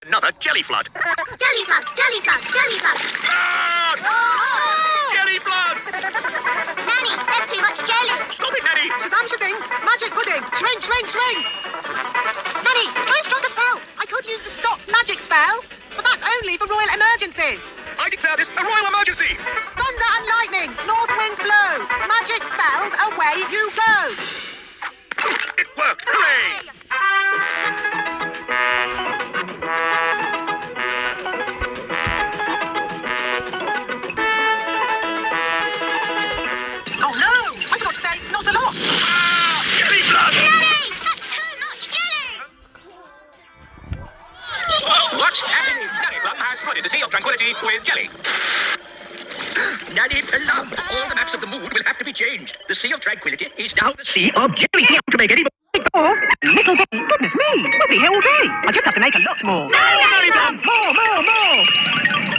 Another jelly flood. Jelly flood, jelly flood, jelly flood. Ah! Jelly flood! Nanny, there's too much jelly. Stop it, Nanny! Shazam shazing! Magic pudding! Shrink, shrink, shrink! Nanny, try a stronger spell. I could use the stop magic spell, but that's only for royal emergencies. I declare this a royal emergency! Thunder and lightning, north winds blow. Magic spells, away you go. It worked! Hooray! Oh no! I forgot to say, not a lot. Jelly flood! Nanny, that's too much jelly. What's happening? Nanny Plum has flooded the Sea of Tranquility with jelly. Nanny Plum, all the maps of the mood will have to be changed. The Sea of Tranquility is now the Sea of Jelly. To make any more, Little goodness me, we'll be here all day. I just have to make a lot more. Nanny Plum! More.